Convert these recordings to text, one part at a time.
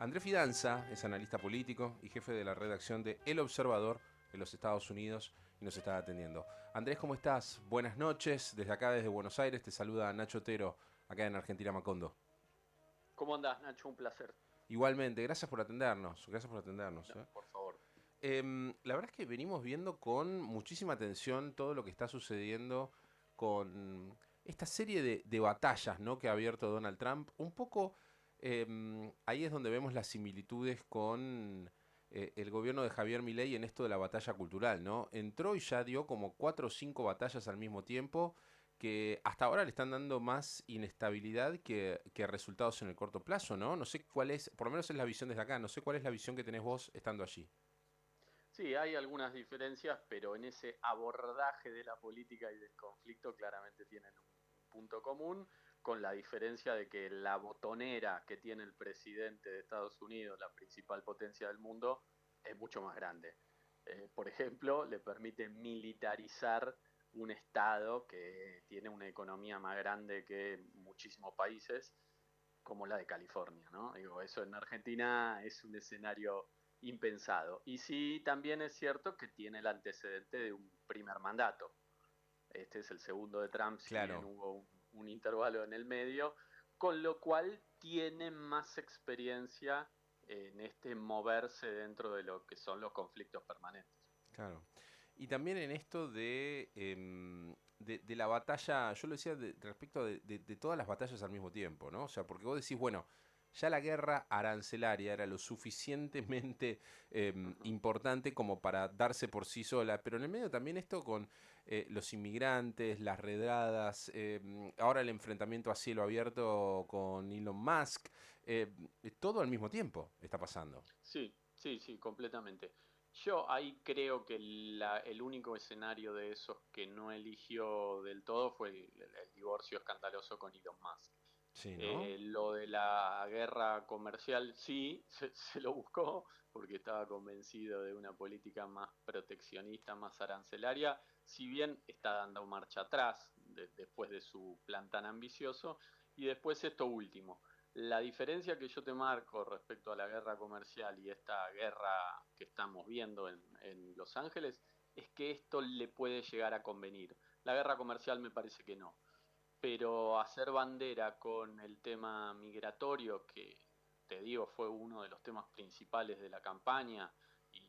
Andrés Fidanza es analista político y jefe de la redacción de El Observador en los Estados Unidos y nos está atendiendo. Andrés, ¿cómo estás? Buenas noches. Desde acá, desde Buenos Aires, te saluda Nacho Otero, acá en Argentina, Macondo. ¿Cómo andás, Nacho? Un placer. Igualmente, gracias por atendernos. Gracias por atendernos. No, por favor. La verdad es que venimos viendo con muchísima atención todo lo que está sucediendo con esta serie de batallas, ¿no?, que ha abierto Donald Trump. Un poco ahí es donde vemos las similitudes con el gobierno de Javier Milei en esto de la batalla cultural, ¿no? Entró y ya dio como 4 o 5 batallas al mismo tiempo que hasta ahora le están dando más inestabilidad que resultados en el corto plazo, ¿no? No sé cuál es, por lo menos es la visión desde acá, no sé cuál es la visión que tenés vos estando allí. Sí, hay algunas diferencias, pero en ese abordaje de la política y del conflicto claramente tienen un punto común, con la diferencia de que la botonera que tiene el presidente de Estados Unidos, la principal potencia del mundo, es mucho más grande. Por ejemplo, le permite militarizar un estado que tiene una economía más grande que muchísimos países, como la de California, ¿no? Digo, eso en Argentina es un escenario impensado. Y sí, también es cierto que tiene el antecedente de un primer mandato. Este es el segundo de Trump, si bien Claro. hubo un intervalo en el medio, con lo cual tiene más experiencia en este moverse dentro de lo que son los conflictos permanentes. Claro. Y también en esto de la batalla, yo lo decía respecto de todas las batallas al mismo tiempo, ¿no? O sea, porque vos decís, bueno, ya la guerra arancelaria era lo suficientemente Ujú. importante como para darse por sí sola, pero en el medio también esto con los inmigrantes, las redadas, ahora el enfrentamiento a cielo abierto con Elon Musk, eh, todo al mismo tiempo está pasando. Sí, sí, sí, completamente. Yo ahí creo que el único escenario de esos que no eligió del todo fue el divorcio escandaloso con Elon Musk. Sí, ¿no? Lo de la guerra comercial, sí, se lo buscó porque estaba convencido de una política más proteccionista, más arancelaria, si bien está dando marcha atrás después de su plan tan ambicioso. Y después esto último, la diferencia que yo te marco respecto a la guerra comercial y esta guerra que estamos viendo en Los Ángeles es que esto le puede llegar a convenir. La guerra comercial me parece que no, pero hacer bandera con el tema migratorio, que te digo fue uno de los temas principales de la campaña,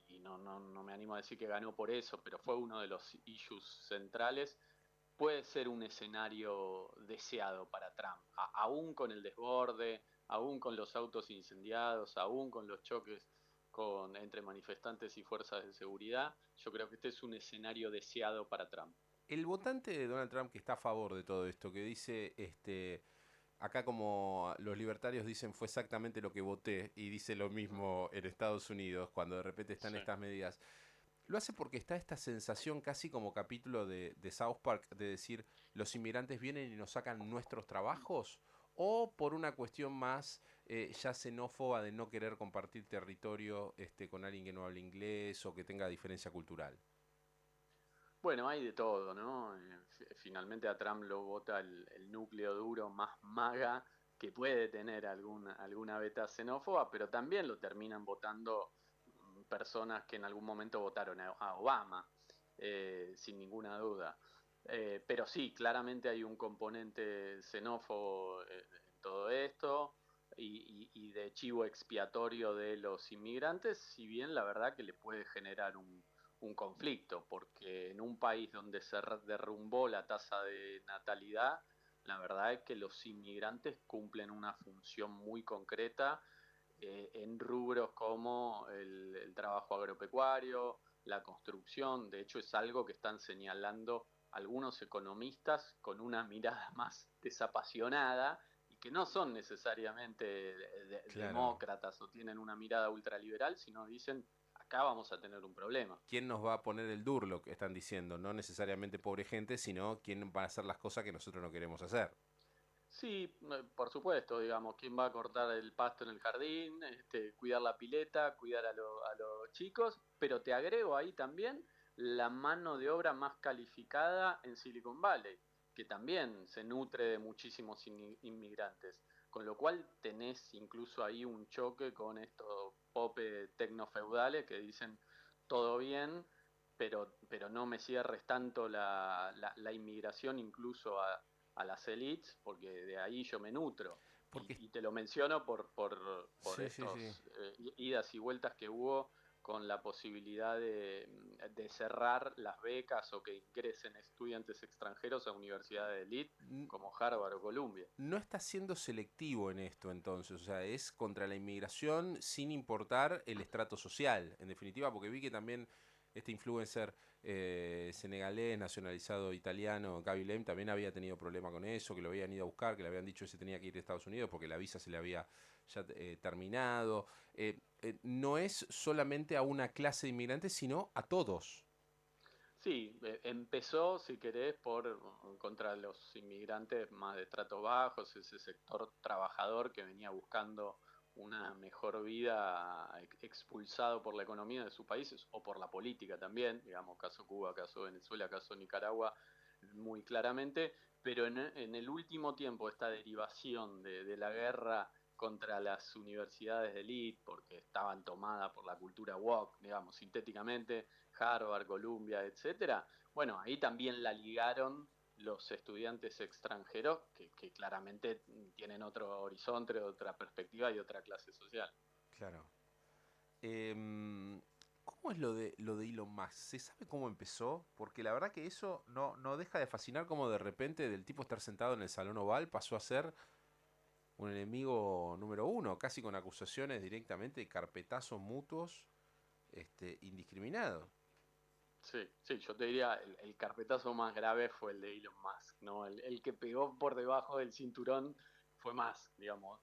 y no me animo a decir que ganó por eso, pero fue uno de los issues centrales, puede ser un escenario deseado para Trump, aún con el desborde, aún con los autos incendiados, aún con los choques entre manifestantes y fuerzas de seguridad. Yo creo que este es un escenario deseado para Trump. El votante de Donald Trump que está a favor de todo esto, que dice, acá como los libertarios dicen fue exactamente lo que voté y dice lo Ujú. mismo en Estados Unidos cuando de repente están Sí. estas medidas, lo hace porque está esta sensación casi como capítulo de South Park de decir los inmigrantes vienen y nos sacan nuestros trabajos o por una cuestión más ya xenófoba de no querer compartir territorio con alguien que no hable inglés o que tenga diferencia cultural. Bueno, hay de todo, ¿no? Finalmente a Trump lo vota el núcleo duro más maga que puede tener alguna beta xenófoba, pero también lo terminan votando personas que en algún momento votaron a Obama, sin ninguna duda. Pero sí, claramente hay un componente xenófobo en todo esto y de chivo expiatorio de los inmigrantes, si bien la verdad que le puede generar un conflicto, porque en un país donde se derrumbó la tasa de natalidad, la verdad es que los inmigrantes cumplen una función muy concreta en rubros como el trabajo agropecuario, la construcción. De hecho, es algo que están señalando algunos economistas con una mirada más desapasionada y que no son necesariamente Claro. demócratas o tienen una mirada ultraliberal, sino dicen, acá vamos a tener un problema. ¿Quién nos va a poner el durlo que están diciendo? No necesariamente pobre gente, sino quién va a hacer las cosas que nosotros no queremos hacer. Sí, por supuesto, digamos, quién va a cortar el pasto en el jardín, cuidar la pileta, cuidar a los chicos, pero te agrego ahí también la mano de obra más calificada en Silicon Valley, que también se nutre de muchísimos inmigrantes. con lo cual tenés incluso ahí un choque con estos popes tecnofeudales que dicen todo bien, pero no me cierres tanto la inmigración incluso a las élites, porque de ahí yo me nutro. Porque, Y te lo menciono por sí, sí, sí. estos idas y vueltas que hubo con la posibilidad de cerrar las becas o que ingresen estudiantes extranjeros a universidades de élite N- como Harvard o Columbia. No está siendo selectivo en esto entonces, o sea, es contra la inmigración sin importar el estrato social, en definitiva, porque vi que también este influencer senegalés, nacionalizado italiano, Gaby Lem, también había tenido problema con eso, que lo habían ido a buscar, que le habían dicho que se tenía que ir a Estados Unidos porque la visa se le había ya terminado. No es solamente a una clase de inmigrantes, sino a todos. Sí, empezó, si querés, contra los inmigrantes más de estratos bajos, ese sector trabajador que venía buscando una mejor vida expulsado por la economía de sus países o por la política también, digamos, caso Cuba, caso Venezuela, caso Nicaragua, muy claramente, pero en el último tiempo esta derivación de la guerra contra las universidades de élite, porque estaban tomadas por la cultura woke, digamos, sintéticamente, Harvard, Columbia, etcétera. Bueno, ahí también la ligaron los estudiantes extranjeros que claramente tienen otro horizonte, otra perspectiva y otra clase social. Claro. ¿Cómo es lo de Elon Musk? ¿Se sabe cómo empezó? Porque la verdad que eso no deja de fascinar como de repente del tipo estar sentado en el salón oval pasó a ser un enemigo número uno, casi con acusaciones directamente de carpetazos mutuos indiscriminados. Sí, sí, yo te diría, el carpetazo más grave fue el de Elon Musk, ¿no? El que pegó por debajo del cinturón fue más, digamos.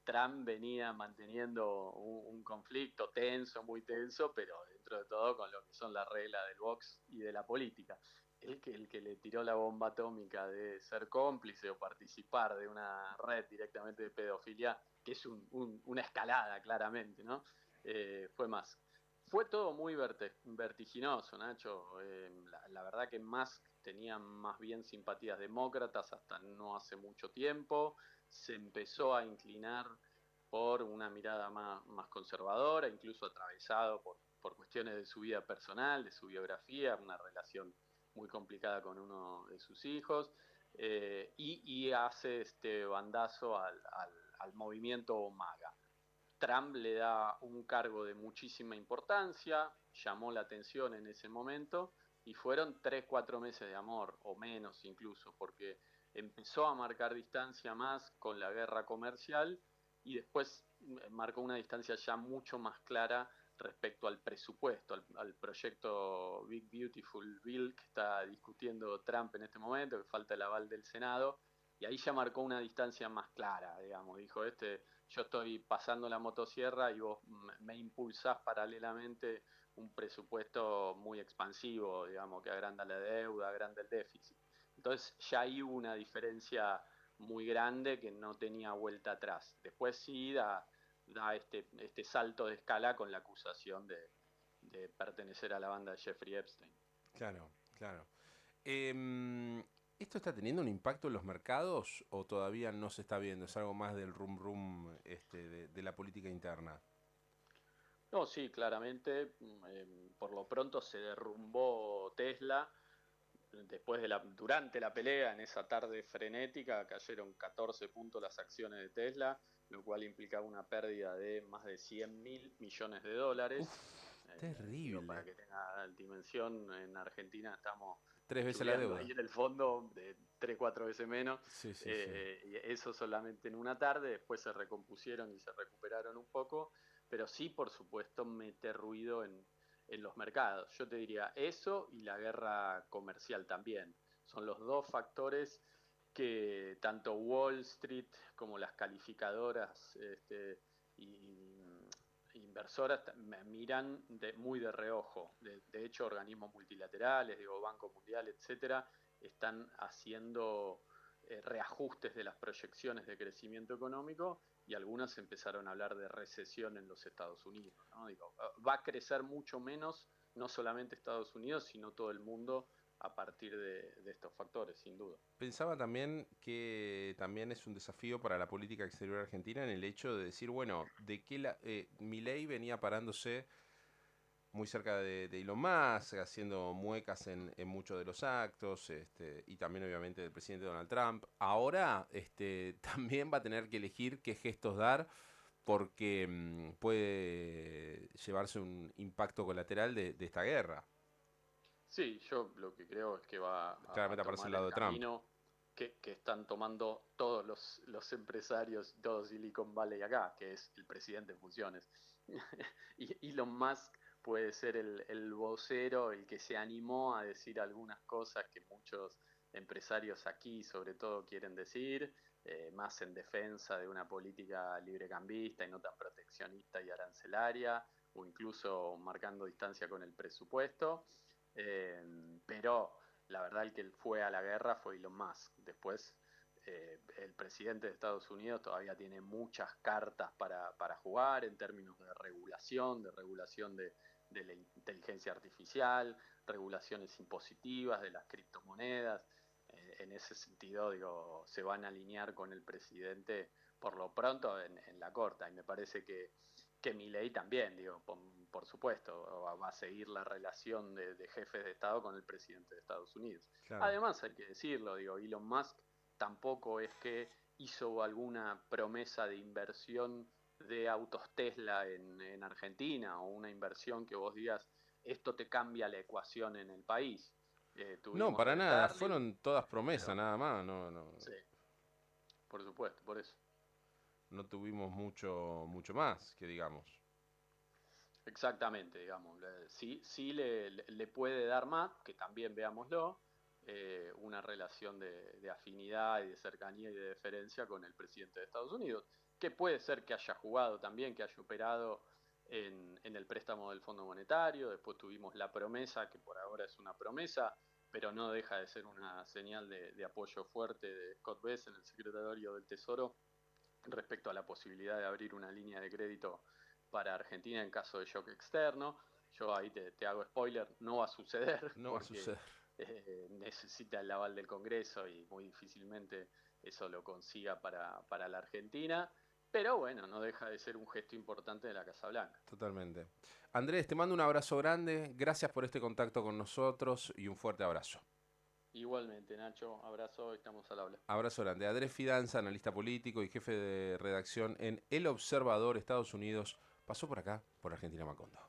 Trump venía manteniendo un conflicto tenso, muy tenso, pero dentro de todo con lo que son las reglas del box y de la política. El que le tiró la bomba atómica de ser cómplice o participar de una red directamente de pedofilia, que es una escalada claramente, ¿no? Fue más. Fue todo muy vertiginoso, Nacho. La verdad que Musk tenía más bien simpatías demócratas hasta no hace mucho tiempo. Se empezó a inclinar por una mirada más conservadora, incluso atravesado por cuestiones de su vida personal, de su biografía, una relación muy complicada con uno de sus hijos, y hace este bandazo al movimiento MAGA. Trump le da un cargo de muchísima importancia, llamó la atención en ese momento y fueron 3, 4 meses de amor, o menos incluso, porque empezó a marcar distancia más con la guerra comercial y después marcó una distancia ya mucho más clara respecto al presupuesto, al proyecto Big Beautiful Bill que está discutiendo Trump en este momento, que falta el aval del Senado, y ahí ya marcó una distancia más clara, digamos, dijo, yo estoy pasando la motosierra y vos me impulsás paralelamente un presupuesto muy expansivo, digamos, que agranda la deuda, agranda el déficit. Entonces ya hay una diferencia muy grande que no tenía vuelta atrás. Después sí da este salto de escala con la acusación de pertenecer a la banda de Jeffrey Epstein. Claro, claro. Em, ¿Esto está teniendo un impacto en los mercados o todavía no se está viendo? Es algo más del rum rum de la política interna. No, sí, claramente, por lo pronto se derrumbó Tesla. Durante la pelea, en esa tarde frenética, cayeron 14 puntos las acciones de Tesla, lo cual implicaba una pérdida de más de 100.000 millones de dólares. Digo, para Terrible. que tenga dimensión, en Argentina estamos Tres veces la pichuleando deuda. ahí en el fondo de 3, 4 veces menos. Sí, sí, sí. Y eso solamente en una tarde, después se recompusieron y se recuperaron un poco, pero sí, por supuesto, mete ruido en los mercados. Yo te diría eso y la guerra comercial también. Son los dos factores que tanto Wall Street como las calificadoras y inversoras miran muy de reojo. De hecho, organismos multilaterales, digo, Banco Mundial, etcétera, están haciendo reajustes de las proyecciones de crecimiento económico y algunos empezaron a hablar de recesión en los Estados Unidos, ¿no? Digo, va a crecer mucho menos, no solamente Estados Unidos, sino todo el mundo a partir de estos factores, sin duda. Pensaba también que también es un desafío para la política exterior argentina en el hecho de decir, bueno, de que Milei venía parándose muy cerca de Elon Musk, haciendo muecas en muchos de los actos, y también obviamente del presidente Donald Trump. Ahora también va a tener que elegir qué gestos dar porque puede llevarse un impacto colateral de esta guerra. Sí, yo lo que creo es que va a Claramente aparece el tomar lado el de Trump. camino que están tomando todos los empresarios, todo Silicon Valley acá, que es el presidente en funciones. Y Elon Musk puede ser el vocero, el que se animó a decir algunas cosas que muchos empresarios aquí sobre todo quieren decir, más en defensa de una política librecambista y no tan proteccionista y arancelaria, o incluso marcando distancia con el presupuesto. Pero la verdad el que fue a la guerra fue Elon Musk. Después el presidente de Estados Unidos todavía tiene muchas cartas para jugar en términos de regulación de la inteligencia artificial, regulaciones impositivas de las criptomonedas. En ese sentido, digo, se van a alinear con el presidente por lo pronto en la corta. Y me parece que Milei también, digo, por supuesto, va a seguir la relación de jefes de Estado con el presidente de Estados Unidos. Claro. Además, hay que decirlo, digo, Elon Musk tampoco es que hizo alguna promesa de inversión de autos Tesla en Argentina o una inversión que vos digas, esto te cambia la ecuación en el país. No, Tuvimos para el nada. Starlink, Fueron todas promesas, pero nada más. No, no, sí, por supuesto, por eso. no tuvimos mucho más, que digamos. Exactamente, digamos. Sí le puede dar más, que también veámoslo, una relación de afinidad y de cercanía y de deferencia con el presidente de Estados Unidos, que puede ser que haya jugado también, que haya operado en el préstamo del Fondo Monetario. Después tuvimos la promesa, que por ahora es una promesa, pero no deja de ser una señal de apoyo fuerte de Scott Bessent, el secretario del Tesoro, respecto a la posibilidad de abrir una línea de crédito para Argentina en caso de shock externo. Yo ahí te hago spoiler, no va a suceder No va a porque suceder. necesita el aval del Congreso y muy difícilmente eso lo consiga para la Argentina. Pero bueno, no deja de ser un gesto importante de la Casa Blanca. Totalmente. Andrés, te mando un abrazo grande. Gracias por este contacto con nosotros y un fuerte abrazo. Igualmente, Nacho, abrazo, estamos al habla. Abrazo grande. Andrés Fidanza, analista político y jefe de redacción en El Observador, Estados Unidos, pasó por acá, por Argentina Macondo.